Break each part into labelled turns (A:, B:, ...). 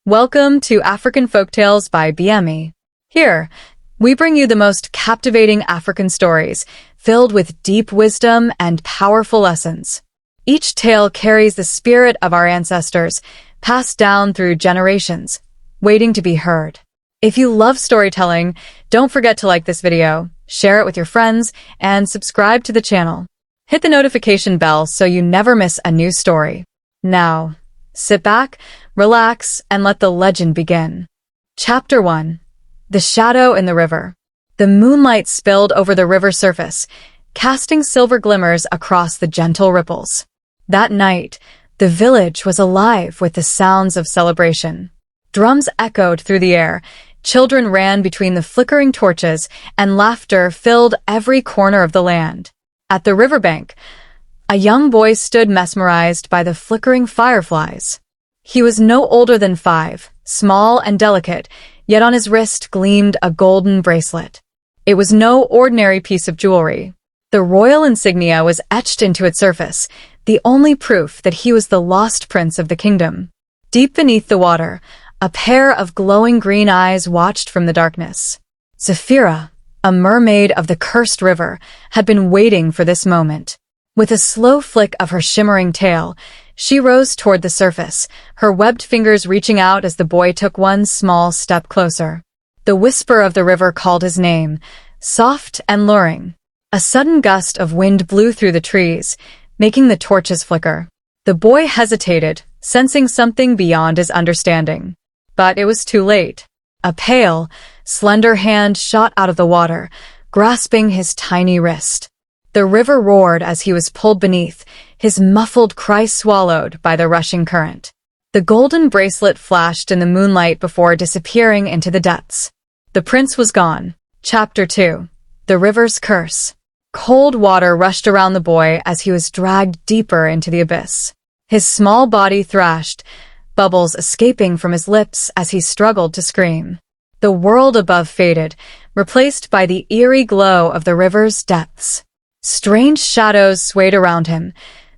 A: Welcome to African Folktales by BME. Here, we bring you the most captivating African stories, filled with deep wisdom and powerful lessons. Each tale carries the spirit of our ancestors, passed down through generations, waiting to be heard. If you love storytelling, don't forget to like this video, share it with your friends, and subscribe to the channel. Hit the notification bell so you never miss a new story. Now, sit back, relax, and let the legend begin. Chapter 1. The Shadow in the River. The moonlight spilled over the river surface, casting silver glimmers across the gentle ripples. That night, the village was alive with the sounds of celebration. Drums echoed through the air, children ran between the flickering torches, and laughter filled every corner of the land. At the riverbank, a young boy stood mesmerized by the flickering fireflies. He was no older than 5, small and delicate, yet on his wrist gleamed a golden bracelet. It was no ordinary piece of jewelry. The royal insignia was etched into its surface, the only proof that he was the lost prince of the kingdom. Deep beneath the water, a pair of glowing green eyes watched from the darkness. Zafira, a mermaid of the cursed river, had been waiting for this moment. With a slow flick of her shimmering tail, she rose toward the surface, her webbed fingers reaching out as the boy took one small step closer. The whisper of the river called his name, soft and luring. A sudden gust of wind blew through the trees, making the torches flicker. The boy hesitated, sensing something beyond his understanding. But it was too late. A pale, slender hand shot out of the water, grasping his tiny wrist. The river roared as he was pulled beneath, his muffled cry swallowed by the rushing current. The golden bracelet flashed in the moonlight before disappearing into the depths. The prince was gone. Chapter 2. The River's Curse. Cold water rushed around the boy as he was dragged deeper into the abyss. His small body thrashed, bubbles escaping from his lips as he struggled to scream. The world above faded, replaced by the eerie glow of the river's depths. Strange shadows swayed around him,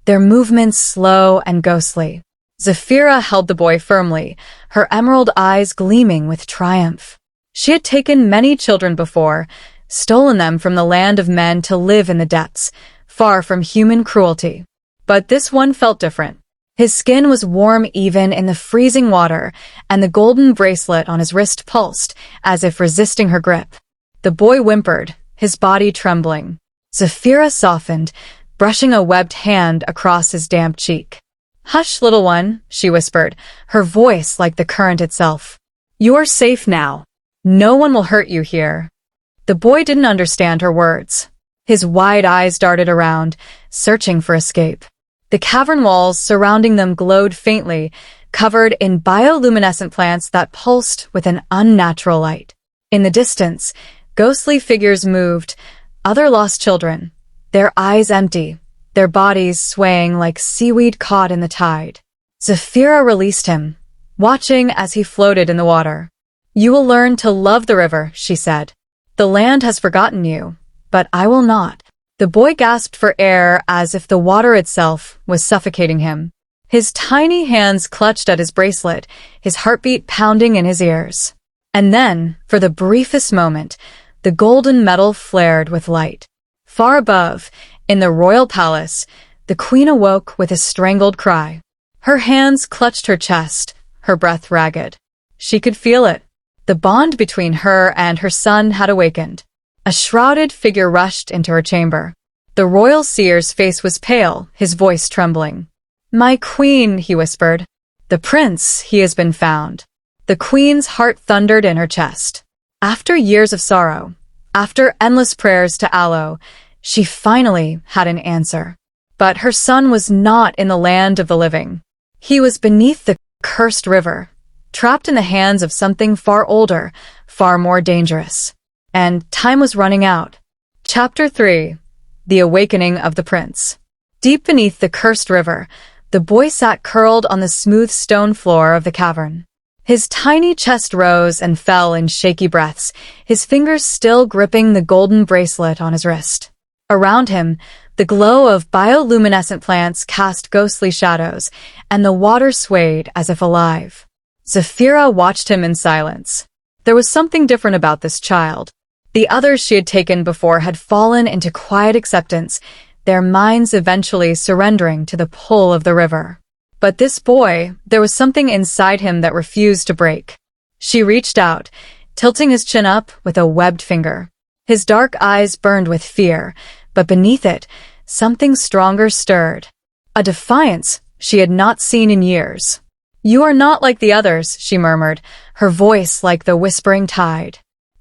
A: their movements slow and ghostly. Zafira held the boy firmly, her emerald eyes gleaming with triumph. She had taken many children before, stolen them from the land of men to live in the depths, far from human cruelty. But this one felt different. His skin was warm even in the freezing water, and the golden bracelet on his wrist pulsed, as if resisting her grip. The boy whimpered, his body trembling. Zafira softened, brushing a webbed hand across his damp cheek. "Hush, little one," she whispered, her voice like the current itself. "You are safe now. No one will hurt you here." The boy didn't understand her words. His wide eyes darted around, searching for escape. The cavern walls surrounding them glowed faintly, covered in bioluminescent plants that pulsed with an unnatural light. In the distance, ghostly figures moved, other lost children, their eyes empty, their bodies swaying like seaweed caught in the tide. Zafira released him, watching as he floated in the water. "You will learn to love the river," she said. "The land has forgotten you, but I will not." The boy gasped for air as if the water itself was suffocating him. His tiny hands clutched at his bracelet, his heartbeat pounding in his ears. And then, for the briefest moment, the golden metal flared with light. Far above, in the royal palace, the queen awoke with a strangled cry. Her hands clutched her chest, her breath ragged. She could feel it. The bond between her and her son had awakened. A shrouded figure rushed into her chamber. The royal seer's face was pale, his voice trembling. "My queen," he whispered. "The prince, he has been found." The queen's heart thundered in her chest. After years of sorrow, after endless prayers to Allah, she finally had an answer. But her son was not in the land of the living. He was beneath the cursed river, trapped in the hands of something far older, far more dangerous. And time was running out. Chapter 3. The Awakening of the Prince. Deep beneath the cursed river, the boy sat curled on the smooth stone floor of the cavern. His tiny chest rose and fell in shaky breaths, his fingers still gripping the golden bracelet on his wrist. Around him, the glow of bioluminescent plants cast ghostly shadows, and the water swayed as if alive. Zafira watched him in silence. There was something different about this child. The others she had taken before had fallen into quiet acceptance, their minds eventually surrendering to the pull of the river. But this boy, there was something inside him that refused to break. She reached out, tilting his chin up with a webbed finger. His dark eyes burned with fear, but beneath it, something stronger stirred. A defiance she had not seen in years. "You are not like the others," she murmured, her voice like the whispering tide.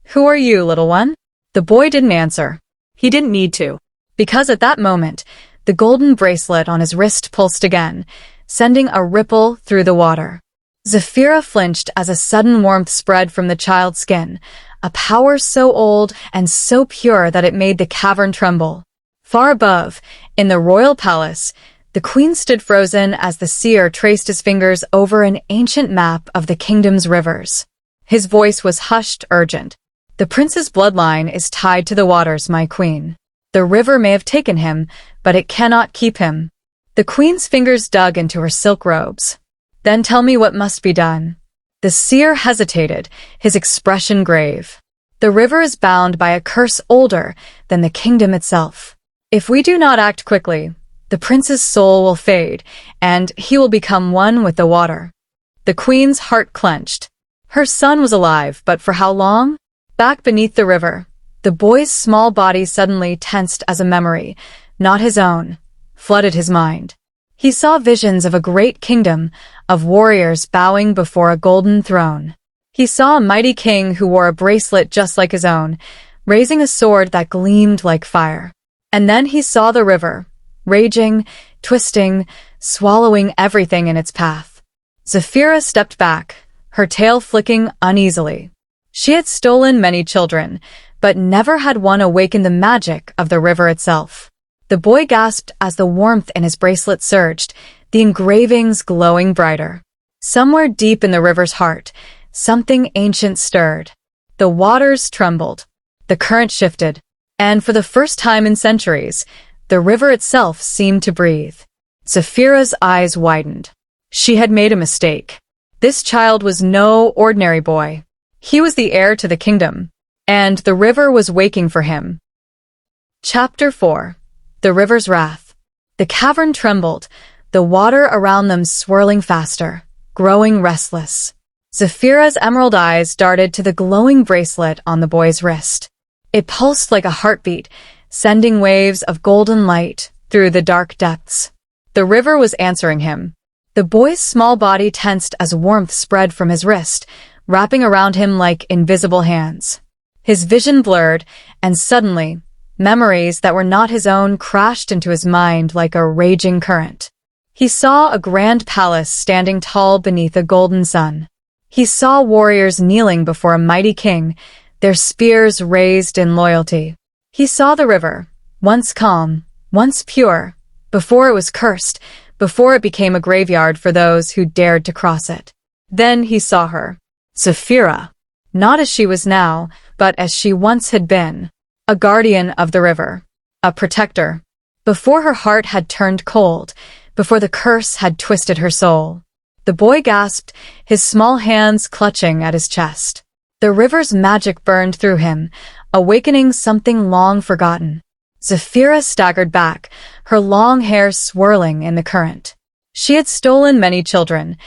A: "Who are you, little one?" The boy didn't answer. He didn't need to, because at that moment, the golden bracelet on his wrist pulsed again, sending a ripple through the water. Zafira flinched as a sudden warmth spread from the child's skin, a power so old and so pure that it made the cavern tremble. Far above, in the royal palace, the queen stood frozen as the seer traced his fingers over an ancient map of the kingdom's rivers. His voice was hushed, urgent. "The prince's bloodline is tied to the waters, my queen. The river may have taken him, but it cannot keep him." The queen's fingers dug into her silk robes. "Then tell me what must be done." The seer hesitated, his expression grave. "The river is bound by a curse older than the kingdom itself. If we do not act quickly, the prince's soul will fade, and he will become one with the water." The queen's heart clenched. Her son was alive, but for how long? Back beneath the river, the boy's small body suddenly tensed as a memory, not his own, flooded his mind. He saw visions of a great kingdom, of warriors bowing before a golden throne. He saw a mighty king who wore a bracelet just like his own, raising a sword that gleamed like fire. And then he saw the river, raging, twisting, swallowing everything in its path. Zafira stepped back, her tail flicking uneasily. She had stolen many children, but never had one awakened the magic of the river itself. The boy gasped as the warmth in his bracelet surged, the engravings glowing brighter. Somewhere deep in the river's heart, something ancient stirred. The waters trembled. The current shifted. And for the first time in centuries, the river itself seemed to breathe. Zafira's eyes widened. She had made a mistake. This child was no ordinary boy. He was the heir to the kingdom, and the river was waking for him. Chapter 4. The River's Wrath. The cavern trembled, the water around them swirling faster, growing restless. Zafira's emerald eyes darted to the glowing bracelet on the boy's wrist. It pulsed like a heartbeat, sending waves of golden light through the dark depths. The river was answering him. The boy's small body tensed as warmth spread from his wrist, wrapping around him like invisible hands. His vision blurred, and suddenly, memories that were not his own crashed into his mind like a raging current. He saw a grand palace standing tall beneath a golden sun. He saw warriors kneeling before a mighty king, their spears raised in loyalty. He saw the river, once calm, once pure, before it was cursed, before it became a graveyard for those who dared to cross it. Then he saw her, Zafira, not as she was now, but as she once had been, a guardian of the river, a protector. Before her heart had turned cold, before the curse had twisted her soul. The boy gasped, his small hands clutching at his chest. The river's magic burned through him, awakening something long forgotten. Zafira staggered back, her long hair swirling in the current. She had stolen many children,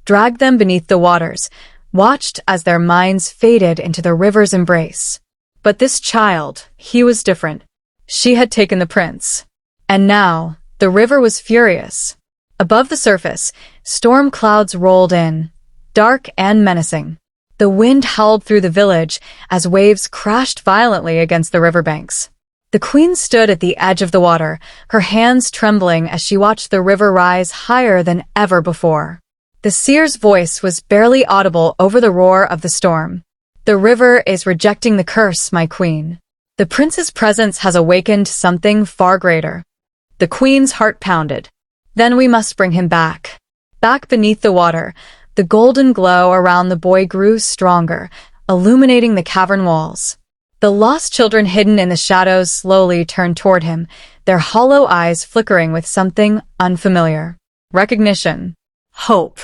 A: dragged them beneath the waters, watched as their minds faded into the river's embrace. But this child, he was different. She had taken the prince. And now, the river was furious. Above the surface, storm clouds rolled in, dark and menacing. The wind howled through the village as waves crashed violently against the riverbanks. The queen stood at the edge of the water, her hands trembling as she watched the river rise higher than ever before. The seer's voice was barely audible over the roar of the storm. "The river is rejecting the curse, my queen. The prince's presence has awakened something far greater." The queen's heart pounded. "Then we must bring him back." Back beneath the water, the golden glow around the boy grew stronger, illuminating the cavern walls. The lost children hidden in the shadows slowly turned toward him, their hollow eyes flickering with something unfamiliar. Recognition. Hope.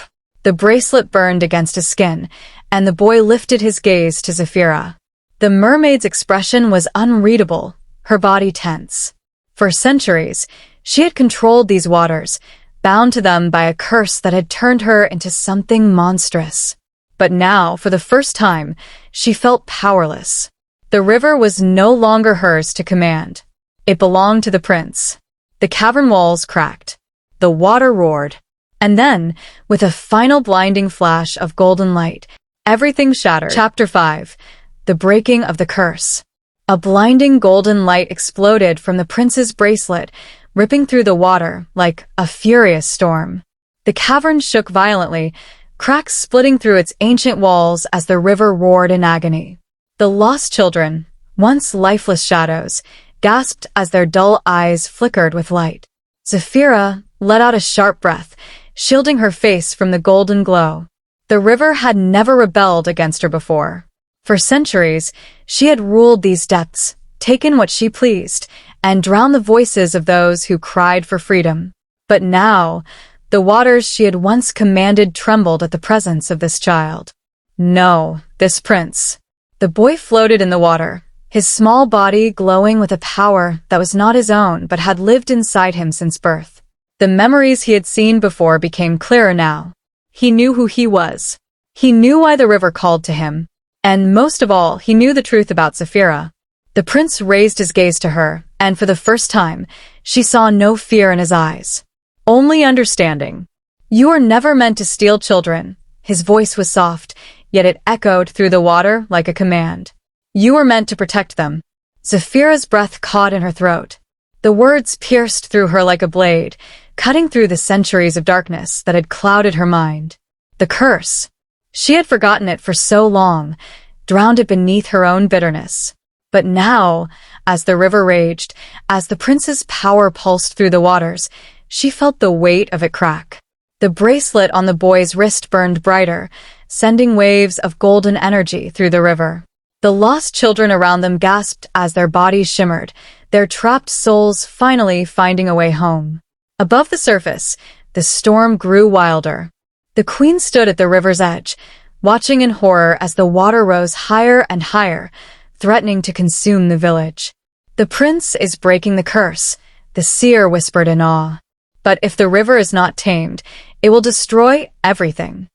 A: The bracelet burned against his skin, and the boy lifted his gaze to Zephyra. The mermaid's expression was unreadable, her body tense. For centuries, she had controlled these waters, bound to them by a curse that had turned her into something monstrous. But now, for the first time, she felt powerless. The river was no longer hers to command. It belonged to the prince. The cavern walls cracked. The water roared. And then, with a final blinding flash of golden light, everything shattered. Chapter 5. The Breaking of the Curse. A blinding golden light exploded from the prince's bracelet, ripping through the water like a furious storm. The cavern shook violently, cracks splitting through its ancient walls as the river roared in agony. The lost children, once lifeless shadows, gasped as their dull eyes flickered with light. Zephyra let out a sharp breath, shielding her face from the golden glow. The river had never rebelled against her before. For centuries, she had ruled these depths, taken what she pleased, and drowned the voices of those who cried for freedom. But now, the waters she had once commanded trembled at the presence of this child. No, this prince. The boy floated in the water, his small body glowing with a power that was not his own but had lived inside him since birth. The memories he had seen before became clearer now. He knew who he was. He knew why the river called to him. And most of all, he knew the truth about Zephyra. The prince raised his gaze to her, and for the first time, she saw no fear in his eyes. Only understanding. You are never meant to steal children. His voice was soft, yet it echoed through the water like a command. You were meant to protect them. Zephyra's breath caught in her throat. The words pierced through her like a blade, cutting through the centuries of darkness that had clouded her mind. The curse. She had forgotten it for so long, drowned it beneath her own bitterness. But now, as the river raged, as the prince's power pulsed through the waters, she felt the weight of it crack. The bracelet on the boy's wrist burned brighter, sending waves of golden energy through the river. The lost children around them gasped as their bodies shimmered, their trapped souls finally finding a way home. Above the surface, the storm grew wilder. The queen stood at the river's edge, watching in horror as the water rose higher and higher, threatening to consume the village. The prince is breaking the curse, the seer whispered in awe. But if the river is not tamed, it will destroy everything.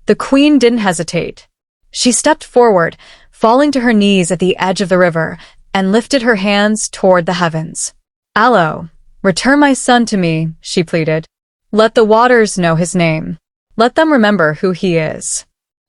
A: The queen didn't hesitate. She stepped forward, falling to her knees at the edge of the river, and lifted her hands toward the heavens. Aloe, return my son to me, she pleaded. Let the waters know his name. Let them remember who he is.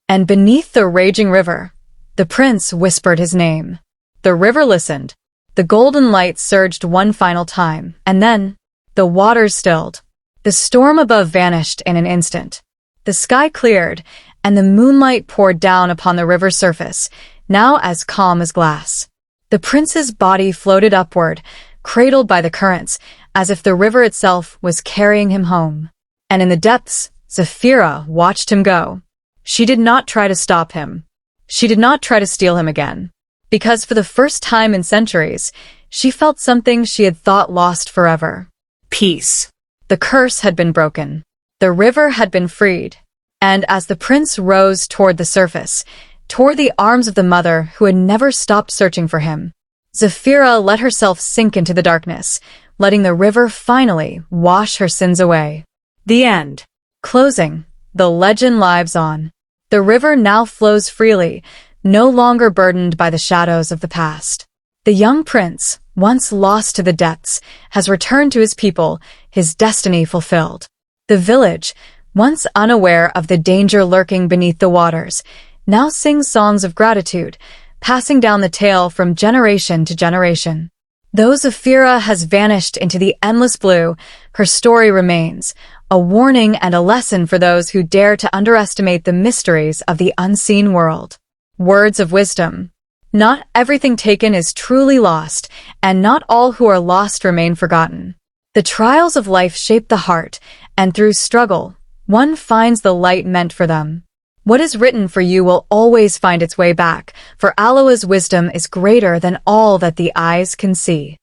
A: And beneath the raging river, the prince whispered his name. The river listened. The golden light surged one final time, and then the waters stilled. The storm above vanished in an instant. The sky cleared, and the moonlight poured down upon the river's surface, now as calm as glass. The prince's body floated upward, cradled by the currents, as if the river itself was carrying him home. And in the depths, Zephyra watched him go. She did not try to stop him. She did not try to steal him again. Because for the first time in centuries, she felt something she had thought lost forever. Peace. The curse had been broken. The river had been freed. And as the prince rose toward the surface, toward the arms of the mother who had never stopped searching for him, Zephyra let herself sink into the darkness, letting the river finally wash her sins away. The end. Closing. The legend lives on. The river now flows freely, no longer burdened by the shadows of the past. The young prince, once lost to the depths, has returned to his people, his destiny fulfilled. The village, once unaware of the danger lurking beneath the waters, now sings songs of gratitude, passing down the tale from generation to generation. Though Zephyra has vanished into the endless blue, her story remains, a warning and a lesson for those who dare to underestimate the mysteries of the unseen world. Words of wisdom. Not everything taken is truly lost, and not all who are lost remain forgotten. The trials of life shape the heart, and through struggle, one finds the light meant for them. What is written for you will always find its way back, for Aloe's wisdom is greater than all that the eyes can see.